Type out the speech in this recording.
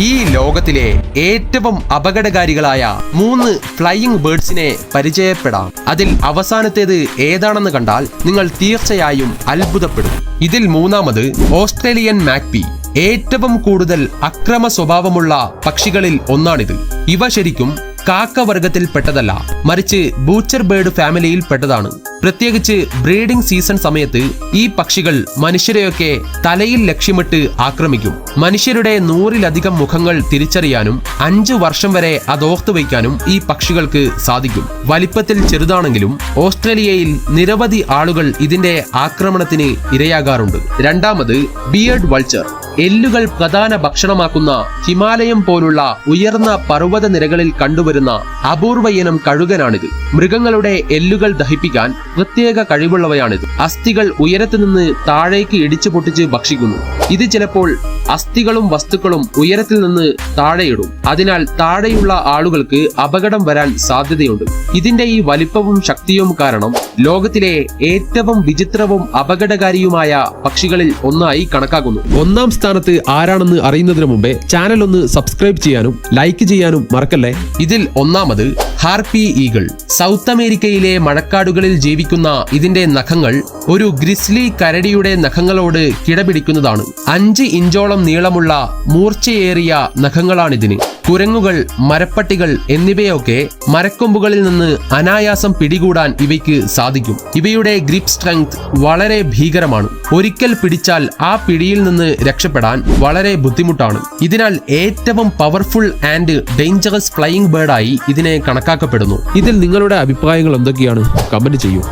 ഈ ലോകത്തിലെ ഏറ്റവും അപകടകാരികളായ 3 ഫ്ലൈയിങ് ബേർഡ്സിനെ പരിചയപ്പെടാം. അതിൽ അവസാനത്തേത് ഏതാണെന്ന് കണ്ടാൽ നിങ്ങൾ തീർച്ചയായും അത്ഭുതപ്പെടും. ഇതിൽ മൂന്നാമത് ഓസ്ട്രേലിയൻ മാക്പി. ഏറ്റവും കൂടുതൽ അക്രമ സ്വഭാവമുള്ള പക്ഷികളിൽ ഒന്നാണിത്. ഇവ ശരിക്കും കാക്ക വർഗത്തിൽ പെട്ടതല്ല, മറിച്ച് ബൂച്ചർ ബേർഡ് ഫാമിലിയിൽ പെട്ടതാണ്. പ്രത്യേകിച്ച് ബ്രീഡിംഗ് സീസൺ സമയത്ത് ഈ പക്ഷികൾ മനുഷ്യരെയൊക്കെ തലയിൽ ലക്ഷ്യമിട്ട് ആക്രമിക്കും. മനുഷ്യരുടെ 100-ലധികം മുഖങ്ങൾ തിരിച്ചറിയാനും 5 വർഷം വരെ അതോർത്തു വയ്ക്കാനും ഈ പക്ഷികൾക്ക് സാധിക്കും. വലിപ്പത്തിൽ ചെറുതാണെങ്കിലും ഓസ്ട്രേലിയയിൽ നിരവധി ആളുകൾ ഇതിന്റെ ആക്രമണത്തിന് ഇരയാകാറുണ്ട്. രണ്ടാമത് ബിയർഡ് വൾച്ചർ. എല്ലുകൾ പ്രധാന ഭക്ഷണമാക്കുന്ന ഹിമാലയം പോലുള്ള ഉയർന്ന പർവ്വത നിരകളിൽ കണ്ടുവരുന്ന അപൂർവ ഇനം കഴുകനാണിത്. മൃഗങ്ങളുടെ എല്ലുകൾ ദഹിപ്പിക്കാൻ പ്രത്യേക കഴിവുള്ളവയാണിത്. അസ്ഥികൾ ഉയരത്തു നിന്ന് താഴേക്ക് ഇടിച്ചു പൊട്ടിച്ച് ഭക്ഷിക്കുന്നു. ഇത് ചിലപ്പോൾ അസ്ഥികളും വസ്തുക്കളും ഉയരത്തിൽ നിന്ന് താഴെയിടും. അതിനാൽ താഴെയുള്ള ആളുകൾക്ക് അപകടം വരാൻ സാധ്യതയുണ്ട്. ഇതിന്റെ ഈ വലിപ്പവും ശക്തിയും കാരണം ലോകത്തിലെ ഏറ്റവും വിചിത്രവും അപകടകാരിയുമായ പക്ഷികളിൽ ഒന്നായി കണക്കാക്കുന്നു. ഒന്നാം സ്ഥാനത്ത് ആരാണെന്ന് അറിയുന്നതിന് മുമ്പേ ചാനൽ ഒന്ന് സബ്സ്ക്രൈബ് ചെയ്യാനും ലൈക്ക് ചെയ്യാനും മറക്കല്ലേ. ഇതിൽ ഒന്നാമത് ഹാർപ്പി ഈഗിൾ. സൗത്ത് അമേരിക്കയിലെ മഴക്കാടുകളിൽ ജീവിക്കുന്ന ഇതിന്റെ നഖങ്ങൾ ഒരു ഗ്രിസ്ലി കരടിയുടെ നഖങ്ങളോട് കിടപിടിക്കുന്നതാണ്. 5 ഇഞ്ചോളം നീളമുള്ള മൂർച്ചയേറിയ നഖങ്ങളാണിതിന്. കുരങ്ങുകൾ, മരപ്പട്ടികൾ എന്നിവയൊക്കെ മരക്കൊമ്പുകളിൽ നിന്ന് അനായാസം പിടികൂടാൻ ഇവയ്ക്ക് സാധിക്കും. ഇവയുടെ ഗ്രിപ്പ് സ്ട്രെങ്ത് വളരെ ഭീകരമാണ്. ഒരിക്കൽ പിടിച്ചാൽ ആ പിടിയിൽ നിന്ന് രക്ഷപ്പെടാൻ വളരെ ബുദ്ധിമുട്ടാണ്. ഇതിനാൽ ഏറ്റവും പവർഫുൾ ആൻഡ് ഡേഞ്ചറസ് ഫ്ലൈയിങ് ബേർഡായി ഇതിനെ കണക്കാക്കപ്പെടുന്നു. ഇതിൽ നിങ്ങളുടെ അഭിപ്രായങ്ങൾ എന്തൊക്കെയാണ്? കമന്റ് ചെയ്യൂ.